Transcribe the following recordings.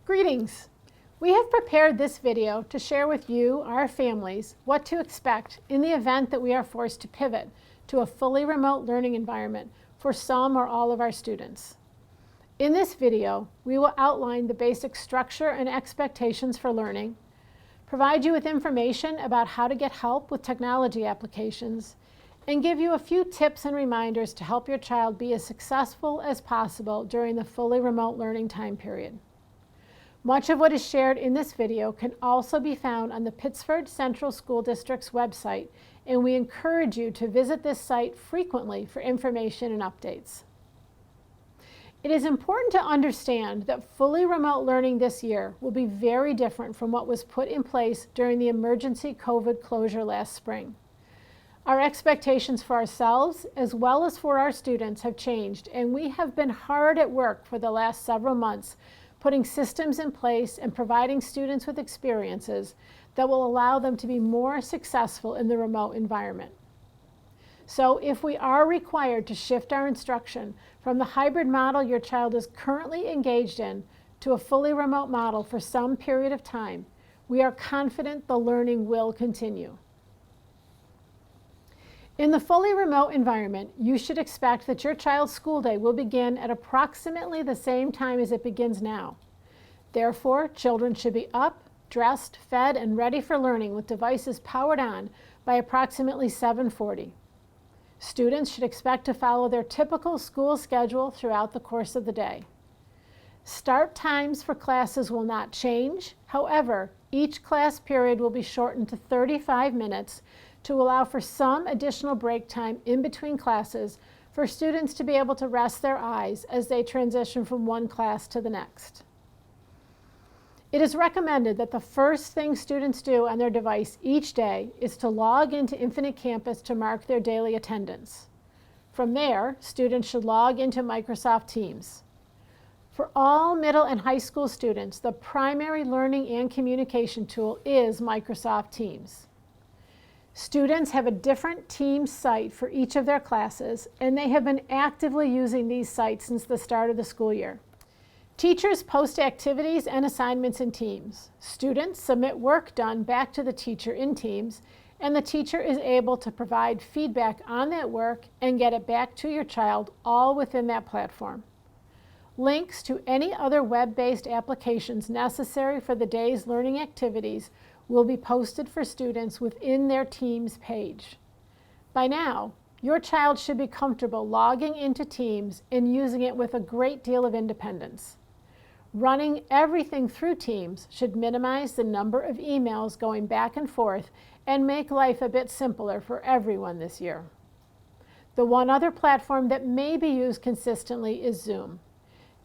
Greetings! We have prepared this video to share with you, our families, what to expect in the event that we are forced to pivot to a fully remote learning environment for some or all of our students. In this video, we will outline the basic structure and expectations for learning, provide you with information about how to get help with technology applications, and give you a few tips and reminders to help your child be as successful as possible during the fully remote learning time period. Much of what is shared in this video can also be found on the Pittsford Central School District's website, and we encourage you to visit this site frequently for information and updates. It is important to understand that fully remote learning this year will be very different from what was put in place during the emergency COVID closure last spring. Our expectations for ourselves as well as for our students have changed, and we have been hard at work for the last several months putting systems in place and providing students with experiences that will allow them to be more successful in the remote environment. So if we are required to shift our instruction from the hybrid model your child is currently engaged in to a fully remote model for some period of time, we are confident the learning will continue. In the fully remote environment, you should expect that your child's school day will begin at approximately the same time as it begins now. Therefore, children should be up, dressed, fed, and ready for learning with devices powered on by approximately 7:40. Students should expect to follow their typical school schedule throughout the course of the day. Start times for classes will not change. However, each class period will be shortened to 35 minutes to allow for some additional break time in between classes for students to be able to rest their eyes as they transition from one class to the next. It is recommended that the first thing students do on their device each day is to log into Infinite Campus to mark their daily attendance. From there, students should log into Microsoft Teams. For all middle and high school students, the primary learning and communication tool is Microsoft Teams. Students have a different Teams site for each of their classes, and they have been actively using these sites since the start of the school year. Teachers post activities and assignments in Teams. Students submit work done back to the teacher in Teams, and the teacher is able to provide feedback on that work and get it back to your child all within that platform. Links to any other web-based applications necessary for the day's learning activities will be posted for students within their Teams page. By now, your child should be comfortable logging into Teams and using it with a great deal of independence. Running everything through Teams should minimize the number of emails going back and forth and make life a bit simpler for everyone this year. The one other platform that may be used consistently is Zoom.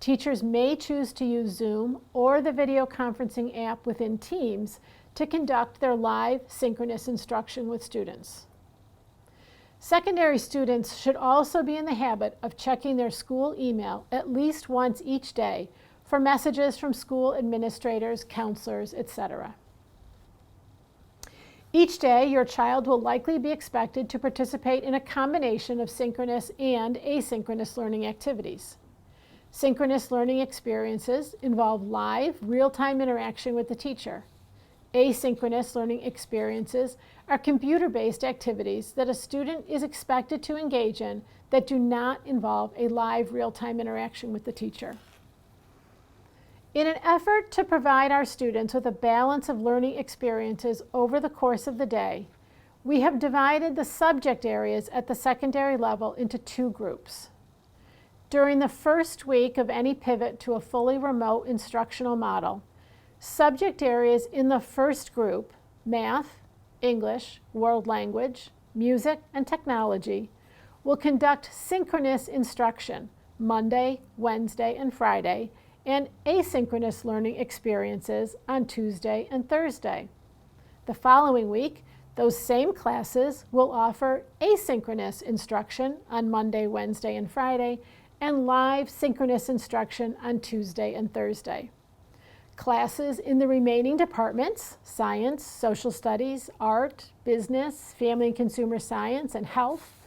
Teachers may choose to use Zoom or the video conferencing app within Teams to conduct their live synchronous instruction with students. Secondary students should also be in the habit of checking their school email at least once each day for messages from school administrators, counselors, etc. Each day, your child will likely be expected to participate in a combination of synchronous and asynchronous learning activities. Synchronous learning experiences involve live, real-time interaction with the teacher. Asynchronous learning experiences are computer-based activities that a student is expected to engage in that do not involve a live, real-time interaction with the teacher. In an effort to provide our students with a balance of learning experiences over the course of the day, we have divided the subject areas at the secondary level into two groups. During the first week of any pivot to a fully remote instructional model, subject areas in the first group, math, English, world language, music, and technology, will conduct synchronous instruction Monday, Wednesday, and Friday, and asynchronous learning experiences on Tuesday and Thursday. The following week, those same classes will offer asynchronous instruction on Monday, Wednesday, and Friday, and live synchronous instruction on Tuesday and Thursday. Classes in the remaining departments, science, social studies, art, business, family and consumer science, and health,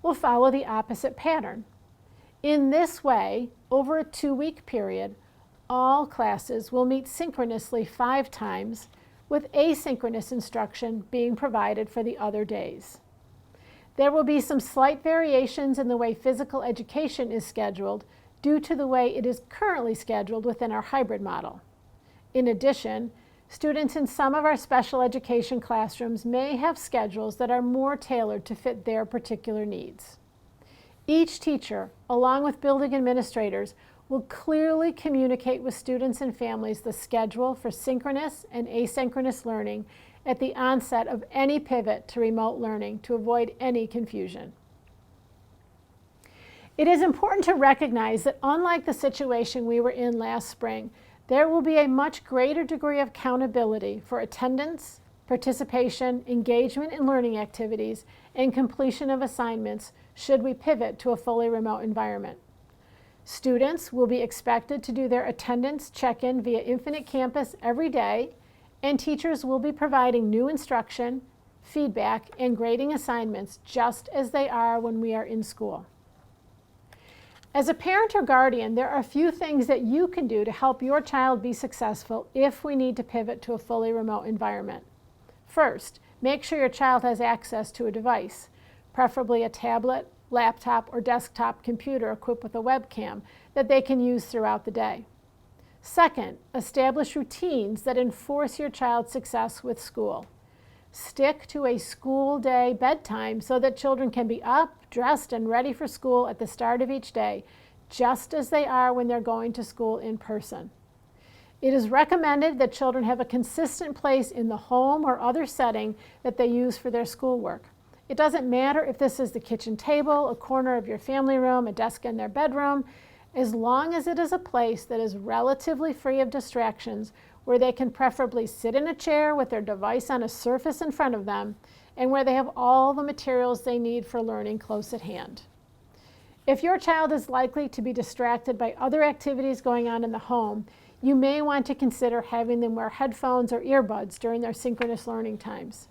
will follow the opposite pattern. In this way, over a 2-week period, all classes will meet synchronously 5 times, with asynchronous instruction being provided for the other days. There will be some slight variations in the way physical education is scheduled due to the way it is currently scheduled within our hybrid model. In addition, students in some of our special education classrooms may have schedules that are more tailored to fit their particular needs. Each teacher, along with building administrators, will clearly communicate with students and families the schedule for synchronous and asynchronous learning at the onset of any pivot to remote learning to avoid any confusion. It is important to recognize that unlike the situation we were in last spring, there will be a much greater degree of accountability for attendance, participation, engagement in learning activities, and completion of assignments should we pivot to a fully remote environment. Students will be expected to do their attendance check-in via Infinite Campus every day, and teachers will be providing new instruction, feedback, and grading assignments just as they are when we are in school. As a parent or guardian, there are a few things that you can do to help your child be successful if we need to pivot to a fully remote environment. First, make sure your child has access to a device, preferably a tablet, laptop, or desktop computer equipped with a webcam that they can use throughout the day. Second, establish routines that enforce your child's success with school. Stick to a school day bedtime so that children can be up, dressed, and ready for school at the start of each day, just as they are when they're going to school in person. It is recommended that children have a consistent place in the home or other setting that they use for their schoolwork. It doesn't matter if this is the kitchen table, a corner of your family room, a desk in their bedroom, as long as it is a place that is relatively free of distractions, where they can preferably sit in a chair with their device on a surface in front of them, and where they have all the materials they need for learning close at hand. If your child is likely to be distracted by other activities going on in the home, you may want to consider having them wear headphones or earbuds during their synchronous learning times.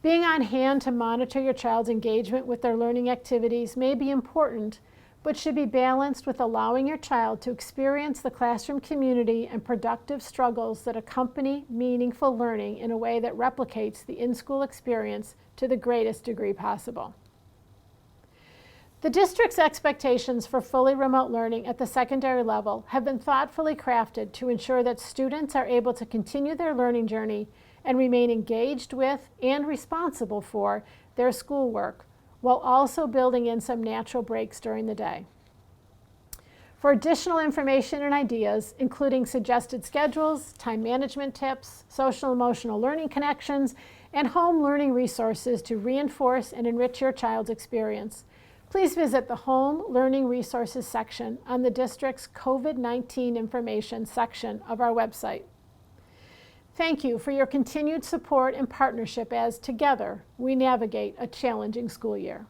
Being on hand to monitor your child's engagement with their learning activities may be important, but should be balanced with allowing your child to experience the classroom community and productive struggles that accompany meaningful learning in a way that replicates the in-school experience to the greatest degree possible. The district's expectations for fully remote learning at the secondary level have been thoughtfully crafted to ensure that students are able to continue their learning journey and remain engaged with and responsible for their schoolwork, while also building in some natural breaks during the day. For additional information and ideas, including suggested schedules, time management tips, social emotional learning connections, and home learning resources to reinforce and enrich your child's experience, please visit the Home Learning Resources section on the district's COVID-19 information section of our website. Thank you for your continued support and partnership as together we navigate a challenging school year.